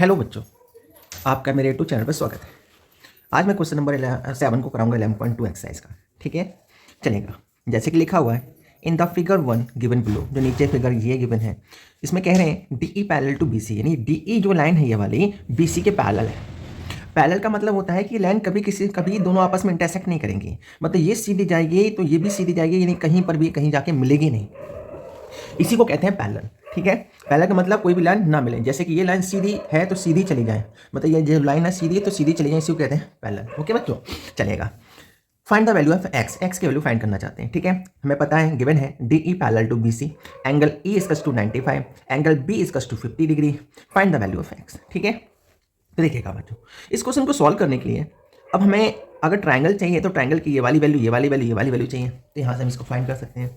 Hello बच्चों, आपका मेरे यूट्यूब चैनल पर स्वागत है। आज मैं क्वेश्चन नंबर 7 को कराऊंगा 11.2 एक्सरसाइज का। ठीक है, चलेगा। जैसे कि लिखा हुआ है इन द फिगर 1 गिवन बिलो, जो नीचे फिगर ये गिवन है, इसमें कह रहे हैं डीई पैरेलल टू बीसी, यानी डीई जो लाइन है ये वाली बीसी के पैरेलल है। पैरेलल का मतलब होता है कि लाइन कभी दोनों आपस में इंटरसेक्ट नहीं करेंगी, मतलब ये सीधी जाएगी तो ये भी सीधी जाएगी, यानी कहीं पर भी कहीं जाके मिलेगी नहीं। इसी को कहते हैं पैरेलल। ठीक है, पैरेलल का मतलब कोई भी लाइन ना मिले, जैसे कि ये लाइन सीधी है तो सीधी चली जाए, मतलब ये जो लाइन है सीधी है तो सीधी चली जाए, इसी को कहते हैं पैरेलल। ओके बच्चों, चलेगा। Find the value of x, x की वैल्यू फाइंड करना चाहते हैं। ठीक है, हमें पता है गिवन है D E parallel to B C, angle E is to 95, angle B is to 50 degree. Find the value of X. ठीक है, तो देखिएगा बच्चों, इस क्वेश्चन को सॉल्व करने के लिए अब हमें अगर ट्राइंगल चाहिए तो ट्राइंगल की ये वाली वैल्यू, ये वाली वैल्यू, ये वाली वैल्यू चाहिए, तो यहाँ से हम इसको फाइंड कर सकते हैं।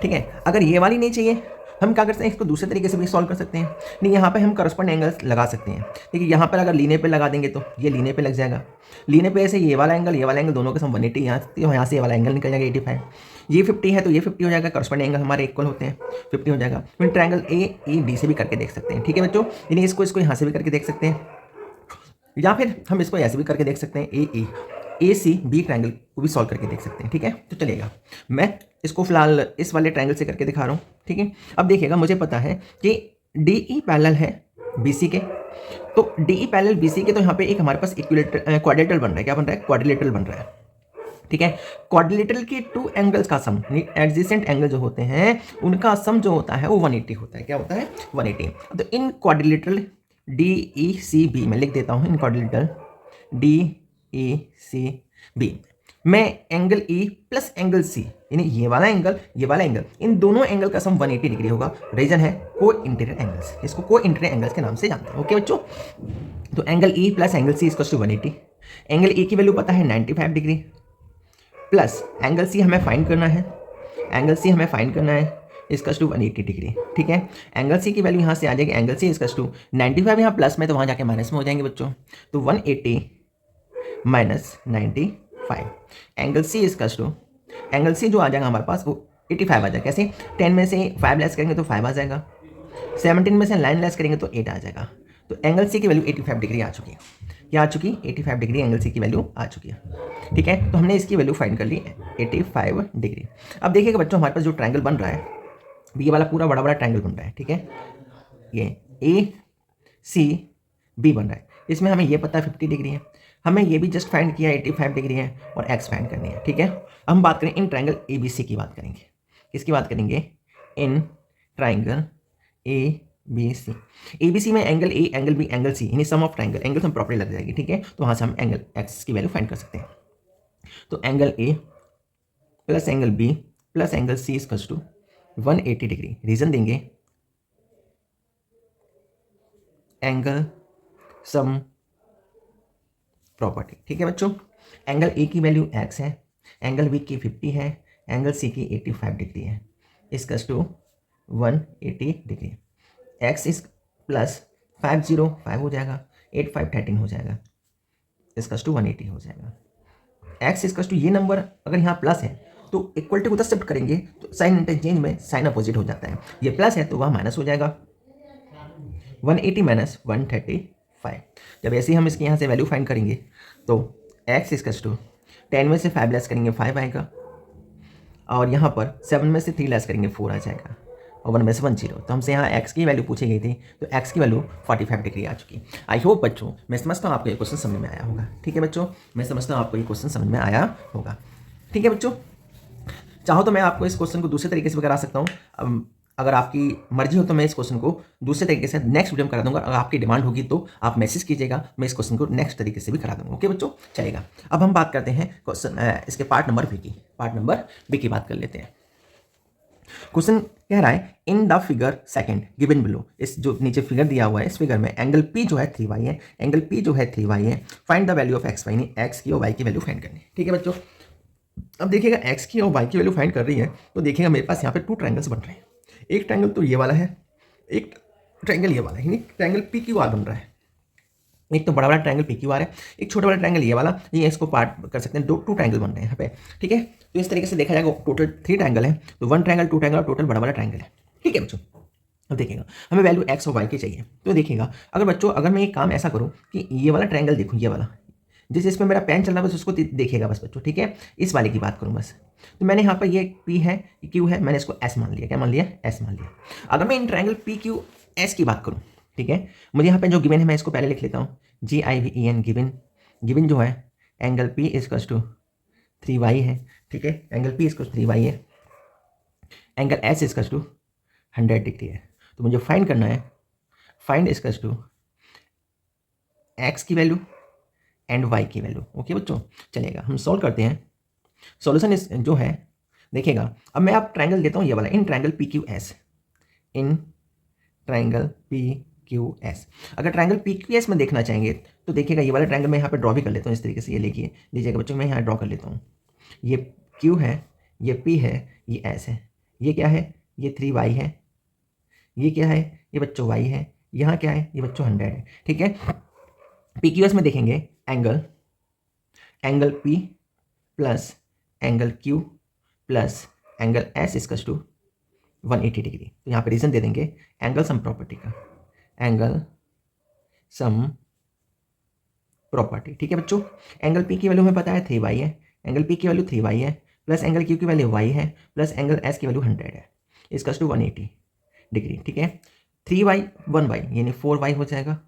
ठीक है, अगर ये वाली नहीं चाहिए हम क्या करते हैं, इसको दूसरे तरीके से भी सॉल्व कर सकते हैं। नहीं, यहाँ पे हम करस्पॉन्ड एंगल्स लगा सकते हैं। देखिए यहाँ पर अगर लीने पे लगा देंगे तो ये लीने पे लग जाएगा, लीने पे ऐसे ये वाला एंगल दोनों के सम 180, यहाँ से ये वाला एंगल निकल जाएगा 85, ये 50 है तो ये 50 हो जाएगा, करस्पॉन्ड एंगल हमारे इक्वल होते हैं, 50 हो जाएगा। फिर ट्राइंगल ए ई डी से भी करके देख सकते हैं। ठीक है बच्चों, यानी इसको यहाँ से भी करके देख सकते हैं, या फिर हम इसको ऐसे भी करके देख सकते हैं, ए सी बी ट्राइंगल को भी सॉल्व करके देख सकते हैं। ठीक है, तो चलेगा, मैं इसको फिलहाल इस वाले ट्राइंगल से करके दिखा रहा हूँ। ठीक है, अब देखिएगा, मुझे पता है कि डी ई पैरेलल है बी सी के, तो D E parallel B C के, तो यहाँ पे एक हमारे पास क्वाड्रिलेटरल बन रहा है। क्या बन रहा है? क्वाड्रिलेटरल बन रहा है। ठीक है, क्वाड्रिलेटरल के टू एंगल्स का सम, एडजेसेंट एंगल जो होते हैं उनका सम जो होता है वो 180 होता है। क्या होता है? 180। तो in quadrilateral D E C B मैं लिख देता हूँ, in quadrilateral D E C B में angle E plus angle C, यानी ये वाला एंगल इन दोनों एंगल का सम 180 डिग्री होगा। रीजन है को इंटीरियर एंगल्स, इसको को इंटीरियर एंगल्स के नाम से जानते हैं। ओके बच्चों, तो angle E plus angle C equals to 180। Angle E की वैल्यू पता है 95 डिग्री, प्लस एंगल सी हमें फाइंड करना है, इसका टू 180 डिग्री। ठीक है, एंगल सी की वैल्यू यहाँ से आ जाएगी, एंगल सी इसका टू 95 यहाँ प्लस में तो वहाँ जाके माइनस में हो जाएंगे बच्चों, तो 180 माइनस 95, एंगल सी इसका टू, एंगल सी जो आ जाएगा हमारे पास वो 85 आ जाएगा। कैसे? 10 में से 5 लेस करेंगे तो 5 आ जाएगा, 17 में से 9 लेस करेंगे तो 8 आ जाएगा। तो एंगल सी की वैल्यू 85 डिग्री आ चुकी है। क्या आ चुकी? 85 डिग्री एंगल सी की वैल्यू आ चुकी है। ठीक है, तो हमने इसकी वैल्यू फाइंड कर ली 85 डिग्री। अब देखिएगा बच्चों, हमारे पास जो ट्राइंगल बन रहा है, ये वाला पूरा बड़ा ट्राइंगल बन रहा है। ठीक है, ये ए सी बी बन रहा है, इसमें हमें ये पता है 50 डिग्री है, हमें ये भी जस्ट फाइंड किया 85 डिग्री है और एक्स फाइंड करनी है। ठीक है, हम बात करें इन ट्राइंगल ए बी सी की बात करेंगे। किसकी बात करेंगे? In triangle A B C. A B C में angle A angle B angle C, यानी सम ऑफ ट्राइंगल, एंगल हम प्रॉपर्टी लग जाएगी। ठीक है, तो वहाँ से हम एंगल एक्स की वैल्यू फाइंड कर सकते हैं। तो angle A plus angle B plus angle C equals to 180 degree. Reason देंगे एंगल सम प्रॉपर्टी। ठीक है बच्चों, एंगल ए की वैल्यू एक्स है, एंगल बी की 50 है, एंगल सी की 85 डिग्री है, इसकस टू 180 डिग्री। एक्स इस प्लस 5 हो जाएगा, 8 5 13 हो जाएगा, इसकस टू 180 हो जाएगा। एक्स इसकस टू ये नंबर अगर यहाँ प्लस है तो इक्वल टू को तो शिफ्ट करेंगे तो साइन इंटरचेंज में साइन अपोजिट हो जाता है, ये प्लस है तो वहाँ माइनस हो जाएगा, 180 माइनस 135। जब ऐसे ही हम इसके यहाँ से वैल्यू फाइंड करेंगे तो एक्स इक्वल्स टू 10 में से 5 लेस करेंगे 5 आएगा, और यहाँ पर 7 में से 3 लेस करेंगे 4 आ जाएगा, और 1 में से 1 0। तो हमसे यहाँ एक्स की वैल्यू पूछी गई थी, तो एक्स की वैल्यू 45 डिग्री आ चुकी। आई होप बच्चों, मैं समझता हूँ आपको ये क्वेश्चन समझ में आया होगा। ठीक है बच्चों, मैं समझता हूँ आपको ये क्वेश्चन समझ में आया होगा। ठीक है बच्चों, चाहो तो मैं आपको इस क्वेश्चन को दूसरे तरीके से भी करा सकता हूँ। अगर आपकी मर्जी हो तो मैं इस क्वेश्चन को दूसरे तरीके से नेक्स्ट वीडियो में करा दूंगा। अगर आपकी डिमांड होगी तो आप मैसेज कीजिएगा, मैं इस क्वेश्चन को नेक्स्ट तरीके से भी करा दूंगा। ओके बच्चों, चलेगा। अब हम बात करते हैं क्वेश्चन इसके पार्ट नंबर बी की बात कर लेते हैं। क्वेश्चन कह रहा है इन the figure second given below, इस जो नीचे फिगर दिया हुआ है इस फिगर में एंगल पी जो है 3y है, एंगल पी जो है 3y है, find the value of X Y, X की और वाई की वैल्यू फाइंड करनी है। ठीक है बच्चों, अब देखिएगा एक्स की और वाई की वैल्यू फाइंड कर रही है तो देखिएगा मेरे पास यहाँ पे 2 ट्राइंगल्स बन रहे हैं। एक ट्राइंगल तो ये वाला है, एक ट्राइंगल ये वाला है, यानी ट्राइंगल पी क्यू आर बन रहा है। एक तो बड़ा वाला ट्राइंगल पी क्यू आर है, एक छोटा वाला ट्राइंगल ये वाला, ये इसको पार्ट कर सकते हैं, 2 ट्राइंगल बन रहे हैं यहाँ पे। ठीक है, तो इस तरीके से देखा जाएगा टोटल 3 ट्राइंगल है, तो 1 ट्राइंगल 2 ट्राइंगल और टोटल बड़ा वाला ट्राइंगल है। ठीक है बच्चों, अब देखिएगा हमें वैल्यू एक्स और वाई की चाहिए। तो देखिएगा अगर बच्चों अगर मैं एक काम ऐसा करूँ कि ये वाला ट्रायंगल देखूँ, ये वाला जिसमें मेरा पेन चल रहा है बस उसको देखिएगा बस बच्चों, ठीक है। इस वाले की बात करूँ बस, तो मैंने यहाँ पर ये पी है, ये क्यू है, मैंने इसको एस मान लिया। क्या मान लिया? एस मान लिया। अगर मैं in triangle P Q S की बात करूँ, ठीक है, मुझे यहाँ पे जो गिवन है मैं इसको पहले लिख लेता हूँ, GIVEN गिवन। गिवन जो है angle P equals to 3y है, ठीक है, एंगल पी इजकल्स 3y है, angle S equals to 100 degree है। तो मुझे फाइंड करना है, फाइंड इजकल्स टू एक्स की वैल्यू एंड वाई की वैल्यू। ओके बच्चों, चलेगा हम सॉल्व करते हैं। सॉल्यूशन इस जो है देखिएगा, अब मैं आप ट्रायंगल देता हूँ ये वाला, in triangle P Q S, in triangle P Q S. अगर ट्रायंगल पी क्यू एस में देखना चाहेंगे तो देखिएगा ये वाला ट्रायंगल मैं यहाँ पे ड्रॉ भी कर लेता हूँ इस तरीके से, ये लीजिएगा बच्चों, मैं यहाँ ड्रॉ कर लेता हूँ। ये क्यू है, ये पी है, ये एस है, ये क्या है? ये 3y है, ये क्या है? ये बच्चों y है, यहाँ क्या है? ये बच्चों 100 है, ठीक है। पी क्यू एस में देखेंगे angle P plus angle Q plus angle S equals to 180 degree. तो यहाँ पे रीजन दे देंगे एंगल सम प्रॉपर्टी का, एंगल सम प्रॉपर्टी, ठीक है बच्चों। एंगल पी की वैल्यू हमें पता है 3y है, एंगल पी की वैल्यू 3y है, प्लस एंगल क्यू की वैल्यू y है, प्लस एंगल एस की वैल्यू 100 है, इजकल्स टू 180 डिग्री, ठीक है। 3y 1y यानी 4y हो जाएगा,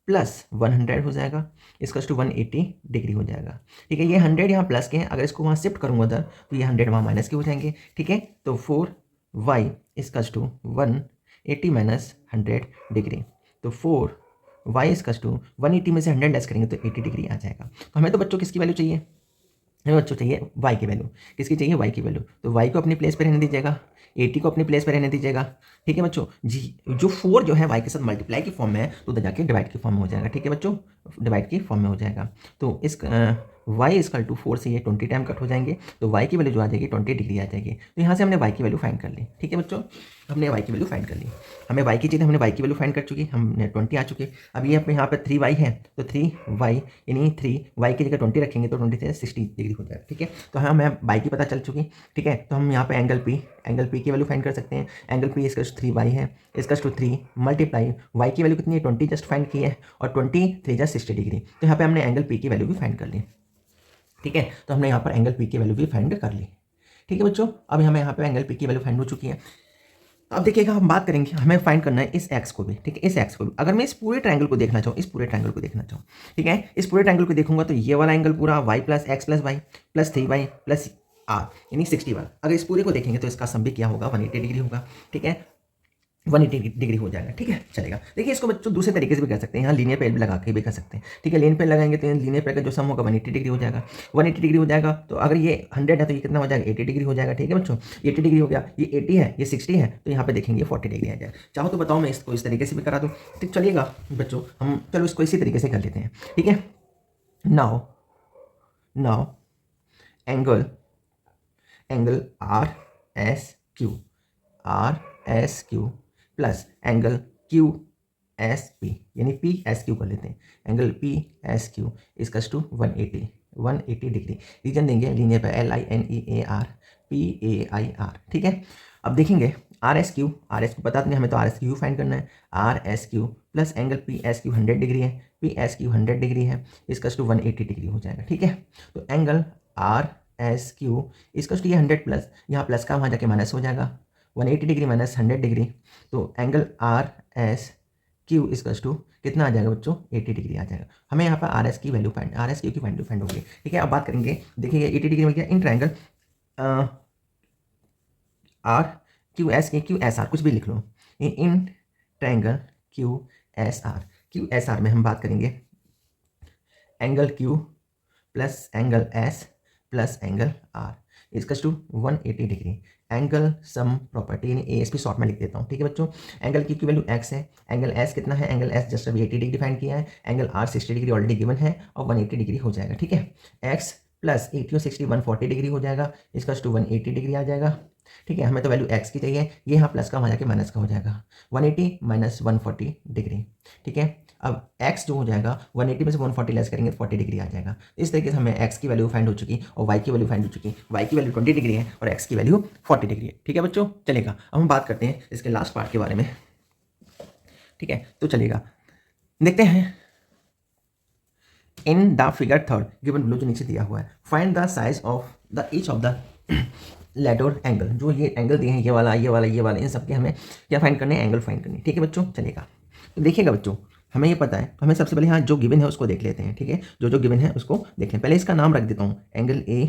प्लस 100 हो जाएगा, इसका टू 180 डिग्री हो जाएगा, ठीक है। ये 100 यहाँ प्लस के हैं, अगर इसको वहाँ शिफ्ट करूँगा उधर तो ये 100 वहाँ माइनस के हो जाएंगे, ठीक है। तो 4y इसका टू 180 माइनस 100 डिग्री, तो 4y इसका टू 180 में से 100 लेस करेंगे तो 80 डिग्री आ जाएगा। तो हमें तो बच्चों किसकी वैल्यू चाहिए? हमें बच्चों चाहिए y की वैल्यू। किसकी चाहिए? y की वैल्यू। तो y को अपनी प्लेस पर रहने दीजिएगा, 80 को अपनी प्लेस पर रहने दीजिएगा, ठीक है बच्चों जी। जो 4 जो है y के साथ मल्टीप्लाई की फॉर्म में है तो उधर जाके डिवाइड की फॉर्म में हो जाएगा, ठीक है बच्चों, डिवाइड की फॉर्म में हो जाएगा। तो इस y इजकल टू 4 से ये 20 टाइम कट हो जाएंगे, तो y की वैल्यू जो आ जाएगी 20 डिग्री आ जाएगी। तो यहाँ से हमने y की वैल्यू फाइंड कर ली, ठीक है बच्चों, हमने y की वैल्यू फाइंड कर ली। हमें y की चाहिए, हमने y की वैल्यू फाइंड कर चुकी, हमने 20 आ चुके। अब ये अपने यहाँ पर 3y है, तो 3y यानी 3y की जगह 20 रखेंगे तो 20 से 60 डिग्री हो जाएगा, ठीक है। तो हमें y की पता चल चुकी, ठीक है। तो हम यहाँ पे एंगल p की वैल्यू फाइंड कर सकते हैं। एंगल p इसका 3y है, इसका 3 मल्टीप्लाई y की वैल्यू कितनी है? 20 जस्ट फाइंड की है, और 20 3 जा 60 डिग्री। तो यहाँ पे हमने एंगल p की वैल्यू भी फाइंड कर ली, ठीक है। तो हमने यहाँ पर एंगल p की वैल्यू भी फाइंड कर ली, ठीक है बच्चों। अब हमें यहाँ पे एंगल p की वैल्यू फाइंड हो चुकी है। अब देखिएगा हम बात करेंगे, हमें फाइंड करना है इस एक्स को भी, ठीक है, इस एक्स को भी। अगर मैं इस पूरे ट्रायंगल को देखना चाहूँ, इस पूरे ट्रायंगल को देखना चाहूँ, ठीक है, इस पूरे ट्रायंगल को देखूंगा तो ये वाला एंगल पूरा y plus X plus Y plus 3y plus R यानी 60 वाला, अगर इस पूरे को देखेंगे तो इसका सम भी क्या होगा? 180 डिग्री होगा, ठीक है, 180 डिग्री हो जाएगा, ठीक है, चलेगा। देखिए इसको बच्चों दूसरे तरीके से भी कर सकते हैं, यहाँ लीनियर पेयर भी लगा के भी कर सकते हैं, ठीक है। लीनियर पेयर लगाएंगे तो लीनियर पेयर का जो सम होगा 180 डिग्री हो जाएगा, 180 डिग्री हो जाएगा। तो अगर ये 100 है तो ये कितना हो जाएगा? 80 डिग्री हो जाएगा, ठीक है बच्चों। 80 डिग्री हो गया, ये 80 है, ये 60 है, तो यहाँ पे देखेंगे 40 डिग्री आ जाएगा। चाहो तो बताओ मैं इसको इस तरीके से भी करा दूँ, ठीक, चलिएगा बच्चों, हम चलो इसको इसी तरीके से कर लेते हैं, ठीक है। Now angle RSQ plus angle QSP यानी PSQ कर लेते हैं, एंगल PSQ इसका टू 180 डिग्री। रीजन देंगे लीनियर पे LINEAR PAIR, ठीक है। अब देखेंगे RSQ पता नहीं, हमें तो RSQ फाइंड करना है। RSQ plus angle PSQ 100 degree है, PSQ 100 डिग्री है, इसका टू 180 डिग्री हो जाएगा, ठीक है। तो एंगल RSQ इसका टू ये 100 प्लस, यहाँ प्लस का वहाँ जाके माइनस हो जाएगा, 180 डिग्री माइनस 100 डिग्री, तो एंगल RSQ इसका टू कितना आ जाएगा बच्चों? 80 डिग्री आ जाएगा। हमें यहाँ पर RSQ की वैल्यू फाइंड होगी, ठीक है। अब बात करेंगे, देखिए 80 डिग्री मिल गया इन ट्रायंगल QSR कुछ भी लिख लो, इन ट्रायंगल QSR में हम बात करेंगे angle Q plus angle S plus angle R इसका to 180 degree. Angle sum property यानी ASP शॉर्ट में लिख देता हूँ, ठीक है बच्चों। एंगल Q की वैल्यू x है, एंगल S कितना है? एंगल S जस्ट अभी 80 डिग्री फाइंड किया है, angle R 60 degree already given है और 180 डिग्री हो जाएगा, ठीक है। x प्लस 80 और 60 140 डिग्री हो जाएगा, इसका टू 180 डिग्री आ जाएगा, ठीक है। हमें तो वैल्यू x की चाहिए, ये यहाँ प्लस का वहाँ जाके माइनस का हो जाएगा, 180 माइनस 140 डिग्री, ठीक है। अब x जो हो जाएगा 180 में से 140 लेस करेंगे तो 40 डिग्री आ जाएगा। इस तरीके से हमें x की वैल्यू फाइंड हो चुकी और y की वैल्यू फाइंड हो चुकी। y की वैल्यू 20 डिग्री है और x की वैल्यू 40 डिग्री है, ठीक है बच्चों, चलेगा। अब हम बात करते हैं इसके लास्ट पार्ट के बारे में। ठीक है, तो चलेगा, देखते हैं। In the figure third given below, जो नीचे दिया हुआ है, find the size of the each of the letter angle, जो ये एंगल दिए हैं, ये वाला ये वाला ये वाला, इन सब के हमें क्या फाइंड करने हैं, एंगल फाइंड करनी है। ठीक है बच्चों, चलेगा। तो देखिएगा बच्चों, हमें ये पता है, तो हमें सबसे पहले यहाँ जो गिवन है उसको देख लेते हैं। ठीक है, जो गिवन है उसको देख लें। पहले इसका नाम रख देता हूँ, angle A,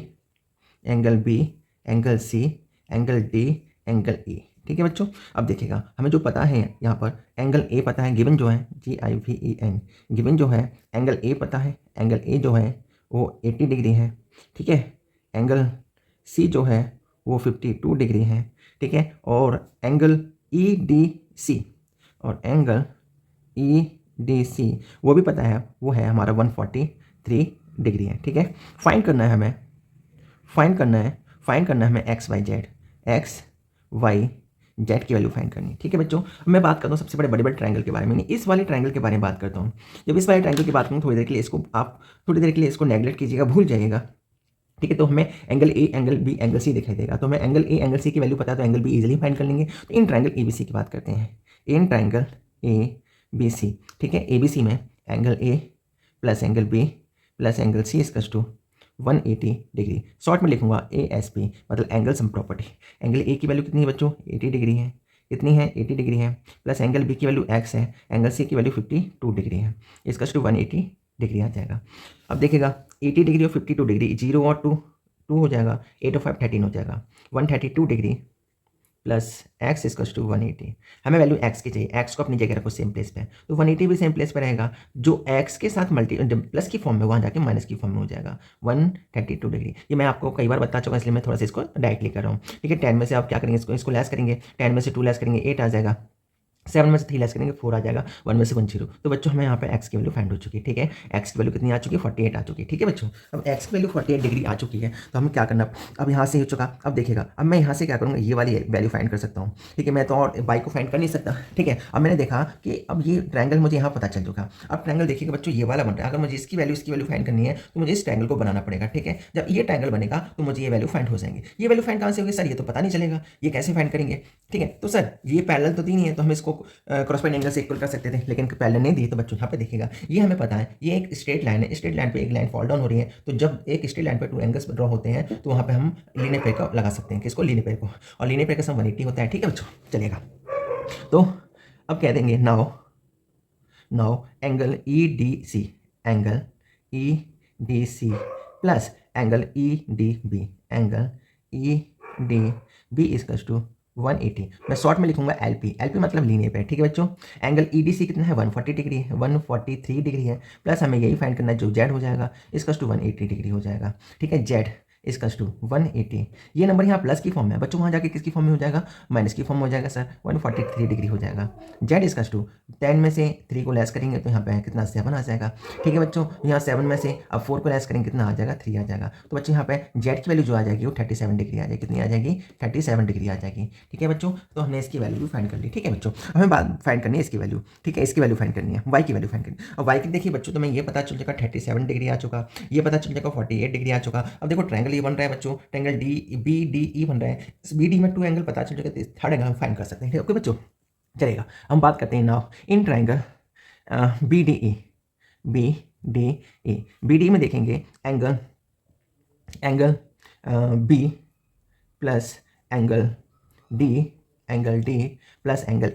angle B, angle C, angle D, angle E. ठीक है बच्चों, अब देखिएगा, हमें जो पता है यहाँ पर एंगल ए पता है, गिवन जो है GIVEN, गिवन जो है एंगल ए पता है, एंगल ए जो है वो 80 डिग्री है। ठीक है, एंगल सी जो है वो 52 डिग्री है। ठीक है, और एंगल EDC, और एंगल EDC वो भी पता है, वो है हमारा 143 डिग्री है। ठीक है, फाइंड करना है हमें, फाइंड करना है हमें एक्स वाई जेड की वैल्यू फाइंड करनी है। ठीक है बच्चों, मैं बात करता हूँ सबसे बड़े बड़े ट्रायंगल के बारे में, इस वाले ट्रायंगल के बारे में बात करता हूँ। जब इस वाले ट्रायंगल की बात करूँ, थोड़ी देर के लिए इसको आप थोड़ी देर के लिए इसको नेगलेक्ट कीजिएगा, भूल जाइएगा। ठीक है, तो हमें angle A, angle B, angle C दिखाई देगा, तो हमें एंगल ए, एंगल सी की वैल्यू पता है, तो एंगल बी इजीली फाइंड कर लेंगे। तो इन ट्रायंगल ABC की बात करते हैं, इन ट्रायंगल ABC। ठीक है, ABC में angle A plus angle B plus angle C equals to 180 degree. Short में लिखूंगा ASP, मतलब angle sum property. Angle A की वैल्यू कितनी है बच्चों, 80 डिग्री है, कितनी है 80 डिग्री है, प्लस एंगल बी की वैल्यू x है, एंगल सी की वैल्यू 52 डिग्री है, इसका टू 180 डिग्री आ जाएगा। अब देखिएगा 80 डिग्री और 52 डिग्री, 0 और 2 हो जाएगा, 8 और 5 13 हो जाएगा, 132 degree plus X equals to 180। हमें वैल्यू एक्स की चाहिए, एक्स को अपनी जगह रखो सेम प्लेस पे, तो 180 भी सेम प्लेस पे रहेगा। जो एक्स के साथ प्लस की फॉर्म में, वहाँ जाके माइनस की फॉर्म में हो जाएगा 132 डिग्री। ये मैं आपको कई बार बता चुका, इसलिए मैं थोड़ा सा इसको डायरेक्टली कर रहा हूँ। ठीक है, 10 में से आप क्या करेंगे, इसको लेस करेंगे, 10 में से 2 लेस करेंगे 8 आ जाएगा, 7 में से 3 लेस करेंगे 4 आ जाएगा, 1 में से 1 0। तो बच्चों हमें यहाँ पे x की वैल्यू फाइंड हो चुकी है। ठीक है, x की वैल्यू कितनी आ चुकी है, 48 आ चुकी है। ठीक है बच्चों, अब x की वैल्यू 48 डिग्री आ चुकी है, तो हमें क्या करना, अब यहाँ से हो चुका। अब देखिएगा, अब मैं यहाँ से क्या करूँगा, ये वाली वैल्यू फाइंड कर सकता हूँ। ठीक है, मैं तो और y को फाइंड कर नहीं सकता। ठीक है, अब मैंने देखा कि अब ये ट्रायंगल मुझे यहाँ पता चल चुका। अब ट्रायंगल देखिएगा बच्चों, ये वाला बन रहा है, अगर मुझे इसकी वैल्यू फाइंड करनी है, तो मुझे इस ट्रायंगल को बनाना पड़ेगा। ठीक है, जब ये ट्रायंगल बनेगा तो मुझे ये वैल्यू फाइंड हो जाएंगे। ये वैल्यू फाइंड कहाँ से होगी सर, ये तो पता नहीं चलेगा, ये कैसे फाइंड करेंगे। ठीक है, तो सर ये पैरेलल तो दी नहीं है, तो हम इसको कॉरस्पॉन्डिंग एंगल से इक्वल कर सकते थे, लेकिन पैरेलल नहीं दी। तो बच्चों यहाँ पे देखिएगा, ये हमें पता है ये एक स्ट्रेट लाइन है, स्ट्रेट लाइन पे एक लाइन फॉल डाउन हो रही है, तो जब एक स्ट्रेट लाइन पे 2 एंगल्स ड्रॉ होते हैं, तो वहाँ पे हम लीनियर पेयर को लगा सकते हैं। किसको, लीनियर पेयर को, और लीनियर पेयर का सम 180 होता है। ठीक है बच्चों, चलेगा। तो अब कह देंगे now angle EDC, angle EDC plus angle EDB, angle EDB equals to 180। मैं शॉर्ट में लिखूंगा LP मतलब लीनियर पेयर। ठीक है बच्चों, एंगल EDC कितना है, 140 डिग्री है, 143 डिग्री है, प्लस हमें यही फाइंड करना है जो Z हो जाएगा, इसका टू 180 डिग्री हो जाएगा। ठीक है, Z इसका टू 180। ये नंबर यहाँ प्लस की फॉर्म में है बच्चों, वहाँ जाके किसकी फॉर्म में हो जाएगा, माइनस की फॉर्म में हो जाएगा सर, 143 डिग्री हो जाएगा। Z इसका टू 10 में से 3 को लेस करेंगे तो यहाँ पे कितना 7 आ जाएगा। ठीक है बच्चों, यहाँ 7 में से अब 4 को लेस करेंगे कितना आ जाएगा, 3 आ जाएगा। तो बच्चों यहाँ पे Z की वैल्यू जो आ जाएगी वो 37 डिग्री आ जाएगी, कितनी आ जाएगी, 37 डिग्री आ जाएगी। ठीक है बच्चों, तो हमने इसकी वैल्यू भी फाइंड कर ली। ठीक है बच्चों, हमें बात फाइंड करनी है इसकी वैल्यू। ठीक है, इसकी वैल्यू फाइंड करनी है, Y की वैल्यू फाइंड करनी है। अब Y की देखिए बच्चों, तो मैं ये पता चल जाएगा 37 डिग्री आ चुका, ये पता चल जाएगा 48 डिग्री आ चुका। अब देखो ट्रायंगल ये बन रहा है बच्चों, ट्रायंगल BDE बन रहा है, इस BD में 2 एंगल पता चल जाएगा, तो थर्ड एंगल हम फाइंड कर सकते हैं। ओके बच्चों, चलेगा। हम बात करते हैं नाउ इन ट्रायंगल BDE में देखेंगे angle B plus angle D plus angle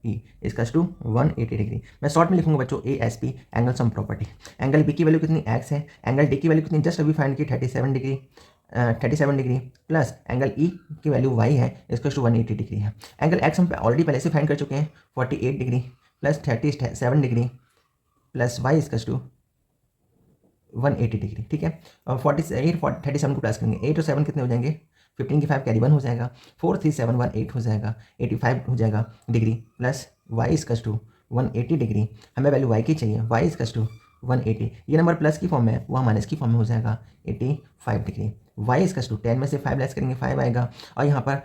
E इसका टू 180 डिग्री। मैं शॉर्ट में लिखूंगा बच्चों ASP, angle sum property. Angle B की वैल्यू कितनी x है, एंगल D की वैल्यू कितनी जस्ट अभी फाइंड की 37 डिग्री प्लस एंगल E की वैल्यू y है, इसका टू 180 डिग्री है। एंगल x हम ऑलरेडी पहले से फाइंड कर चुके हैं, 48 degree plus 37 degree plus y इसका टू 180 डिग्री। ठीक है, और 37 को प्लस करेंगे, 8 और 7 कितने हो जाएंगे, 15 की 5 कैरी 1 हो जाएगा, 4 3 7 1 8 हो जाएगा, 85 हो जाएगा degree plus y equals to 180 degree. हमें वैल्यू y की चाहिए, y इक्वल्स टू 180। ये नंबर प्लस की फॉर्म में है, वहाँ माइनस की फॉर्म में हो जाएगा 85 डिग्री। y इक्वल्स टू 10 में से 5 लेस करेंगे 5 आएगा, और यहाँ पर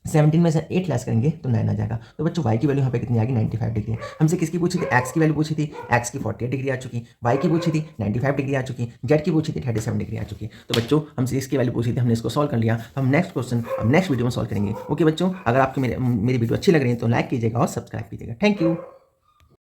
17 में से 8 लेस करेंगे तो 9 आ जाएगा। तो बच्चों y की वैल्यू यहाँ पे कितनी आ गई 95 डिग्री है। हमसे किसकी पूछी थी, x की वैल्यू पूछी थी, x की 48 डिग्री आ चुकी, y की पूछी थी 95 डिग्री आ चुकी, z की पूछी थी 37 डिग्री आ चुकी। तो बच्चों हमसे इसकी वैल्यू पूछी थी, हमने इसको सॉल्व कर लिया। हम नेक्स्ट क्वेश्चन हम नेक्स्ट वीडियो में सॉल्व करेंगे। ओके बच्चों, अगर आपको मेरी वीडियो अच्छी लग रही है तो लाइक कीजिएगा और सब्सक्राइब कीजिएगा। Thank you.